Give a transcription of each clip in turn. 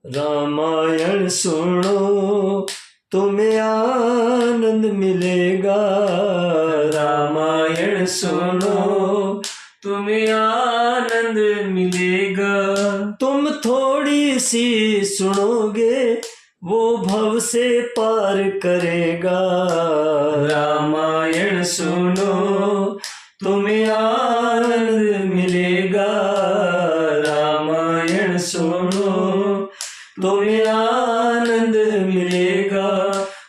रामायण सुनो तुम्हें आनंद मिलेगा। रामायण सुनो तुम्हें आनंद मिलेगा। तुम थोड़ी सी सुनोगे वो भव से पार करेगा। रामायण सुनो तुम्हें आनंद मिलेगा। रामायण सुनो तुम्हें आनंद मिलेगा।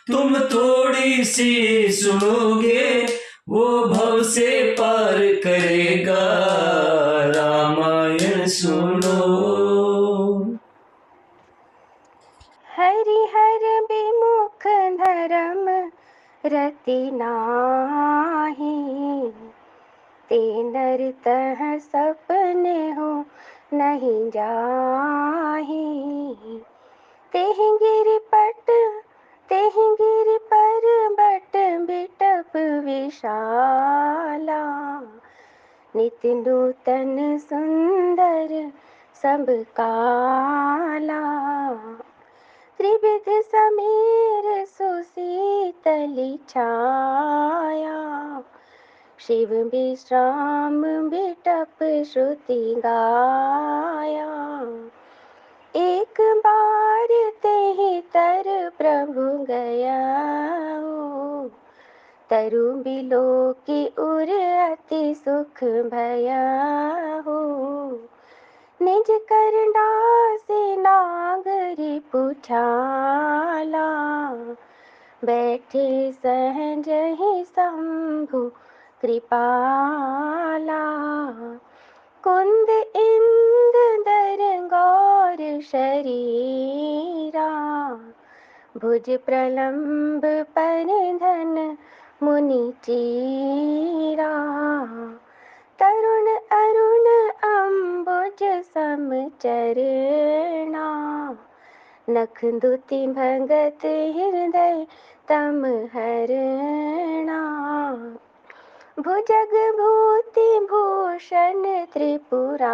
तुम थोड़ी सी सुनोगे वो भव से पार करेगा। रामायण सुनो। हरिहर विमुख धर्म रति नाही, ते नर तह सपने हो नहीं जाही। तेहि गिरिपट तेहि गिरि पर्वत बिटप विशाला, नित्य नूतन सुंदर सब काला। त्रिविध समीर सुशीतली छाया, शिव विश्राम बिटप श्रुति गाया। एक बार तेहि तर प्रभु गया, तरु बिलो की उर अति सुख भया हो। निज करना से नागरी पुछाला, बैठे सहज ही शंभु कृपाला। कुंद इंद दर गौर शरीरा, भुज प्रलंब परिधन मुनि चीरा। तरुण अरुण अम्बुज सम चरणा, नख दुति भगत हृदय तम हरणा। भुजग भूति भूषण त्रिपुरारी,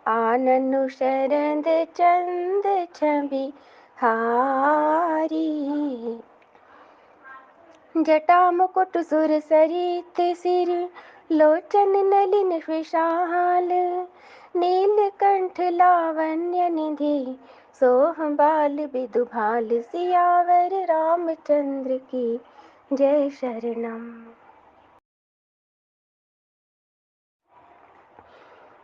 आननु शरद चंद छवि हारी। जटा मुकुट सुर सरित सिर, लोचन नलिन विशाल। नीलकंठ लावण्य निधि, सोह बाल बिदु भाल। सियावर रामचंद्र की जय शरणम।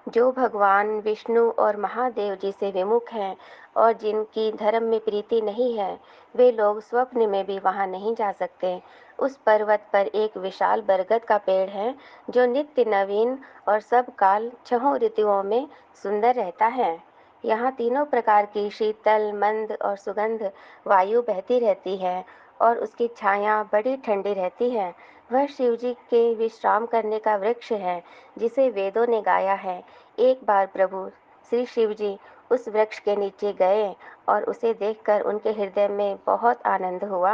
जो भगवान विष्णु और महादेव जी से विमुख हैं और जिनकी धर्म में प्रीति नहीं है, वे लोग स्वप्न में भी वहां नहीं जा सकते। उस पर्वत पर एक विशाल बरगद का पेड़ है जो नित्य नवीन और सब काल छहों ऋतुओं में सुंदर रहता है। यहाँ तीनों प्रकार की शीतल, मंद और सुगंध वायु बहती रहती है और उसकी छाया बड़ी ठंडी रहती है। वह शिवजी के विश्राम करने का वृक्ष है जिसे वेदों ने गाया है। एक बार प्रभु श्री शिवजी उस वृक्ष के नीचे गए और उसे देखकर उनके हृदय में बहुत आनंद हुआ।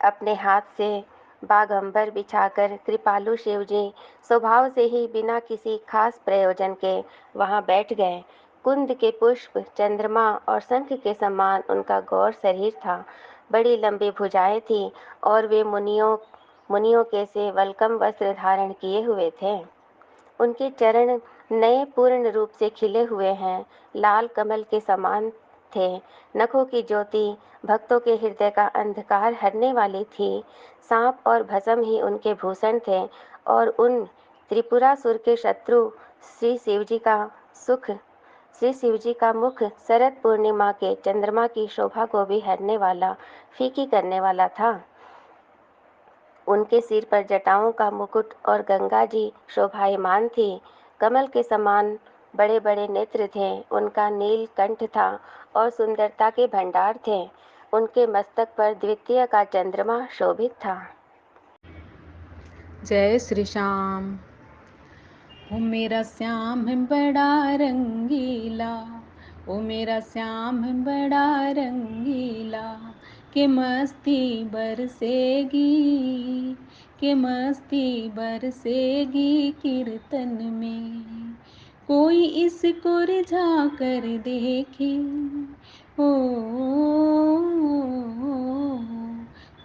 अपने हाथ से बागंबर बिछाकर कृपालु शिवजी स्वभाव से ही बिना किसी खास प्रयोजन के वहां बैठ गए। कुंद के पुष्प, चंद्रमा और शंख के समान उनका गौर शरीर था। बड़ी लंबी भुजाएं थीं और वे मुनियों के से वल्कम वस्त्र धारण किए हुए थे। उनके चरण नए पूर्ण रूप से खिले हुए हैं, लाल कमल के समान थे। नखों की ज्योति भक्तों के हृदय का अंधकार हरने वाली थी। सांप और भस्म ही उनके भूषण थे और उन त्रिपुरासुर के शत्रु श्री शिवजी का मुख शरद पूर्णिमा के चंद्रमा की शोभा को भी हरने वाला, फीकी करने वाला था। उनके सिर पर जटाओं का मुकुट और गंगा जी शोभायमान थी। कमल के समान बड़े बड़े नेत्र थे। उनका नील कंठ था और सुंदरता के भंडार थे। उनके मस्तक पर द्वितीय का चंद्रमा शोभित था। जय श्री श्याम। ओ मेरा श्याम है बड़ा रंगीला, ओ मेरा श्याम है बड़ा रंगीला। के मस्ती बरसेगी, के मस्ती बरसेगी कीर्तन में। कोई इसको रिझा कर देखे, ओ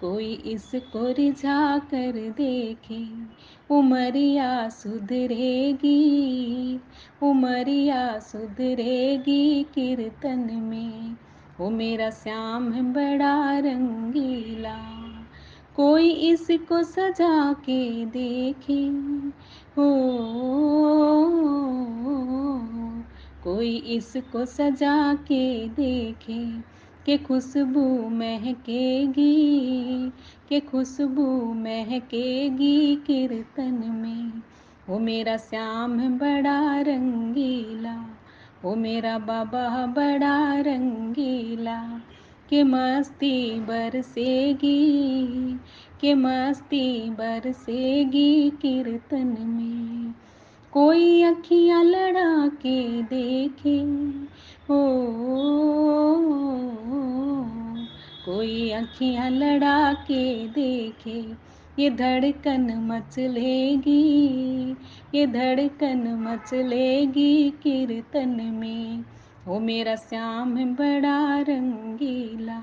कोई इसको रिझा कर देखे, उमरिया सुधरेगी, उमरिया सुधरेगी कीर्तन में। वो मेरा श्याम है बड़ा रंगीला, कोई इसको सजा के देखे, हो कोई इसको सजा के देखे, के खुशबू महकेगी, के खुशबू महकेगी कीर्तन में। वो मेरा श्याम है बड़ा रंगीला, वो मेरा बाबा बड़ा रंगीला, के मस्ती बरसेगी, के मस्ती बरसेगी कीर्तन में। कोई अखियाँ लड़ा के देखे, ओ कोई अखियाँ लड़ा के देखे, ये धड़कन मचलेगी, ये धड़कन मचलेगी कीर्तन में। वो मेरा श्याम है बड़ा रंगीला,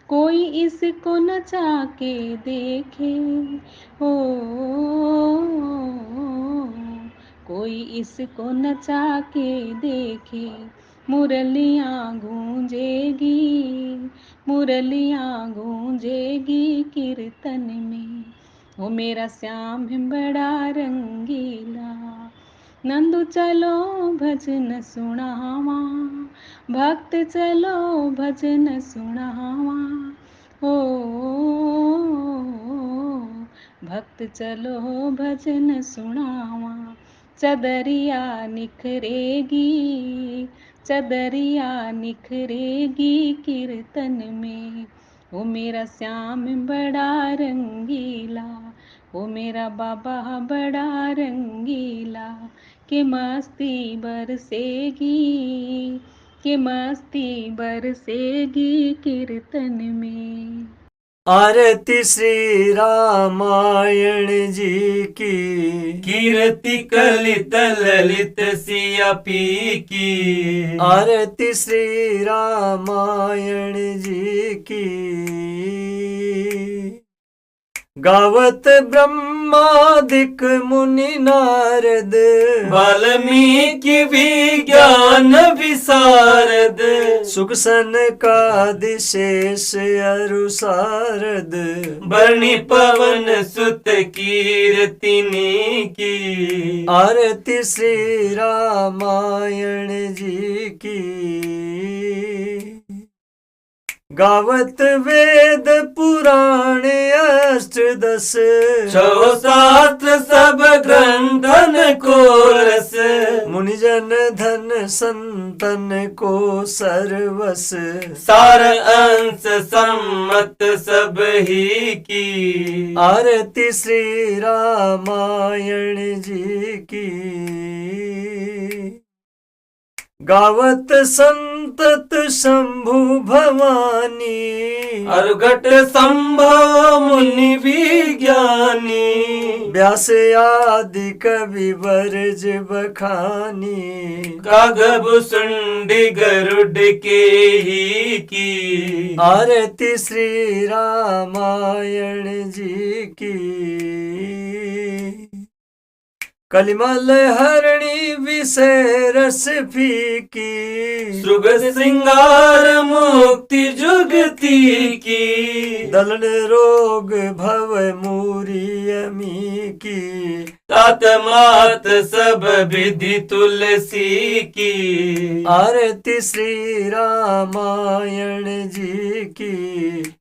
कोई इसको नचा के देखे, ओ कोई इसको नचा के देखे, मुरलियाँ गूंजेगी, मुरलियाँ गूंजेगी कीर्तन में। वो मेरा श्याम है बड़ा रंगीला। नंदू चलो भजन सुनावा, भक्त चलो भजन सुनावा, ओ भक्त चलो भजन सुनावा। चदरिया निखरेगी, चदरिया निखरेगी कीर्तन में। वो मेरा श्याम बड़ा रंगीला, वो मेरा बाबा बड़ा रंगीला, के मस्ती बरसेगी, के मस्ती बरसेगी कीर्तन में। आरती श्री रामायण जी की, कीर्ति कलित ललित सिया पी की। आरती श्री रामायण जी की, गावत ब्रह्मादिक मुनि नारद, वाल्मीकि विज्ञान विशारद, सुख सनकादिशेष अरु सारद, बरणी पवन सुत कीर्तिनी की। आरती श्री रामायण जी की, गावत वेद पुराण अष्टदश, छो शास्त्र सब ग्रंथन को रस, मुनिजन धन संतन को सर्वस, सार अंश सम्मत सब ही की। आरती श्री रामायण जी की, गावत संतत शंभु भवानी, अर्घट संभव मुनि विज्ञानी, व्यास आदि कवि वर्ज बखानी, कागब सुंडी गरुड के ही की। आरती श्री रामायण जी की, कलिमल हरणी विषय रस फीकी, सुग सिंगार मुक्ति जुगती की, दलन रोग भव मूरी अमी की, तात मात सब विधि तुलसी की। आरती श्री रामायण जी की,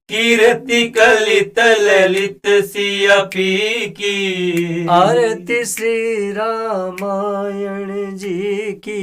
कीर्ति कलित ललित सिया पी की। आरती श्री रामायण जी की।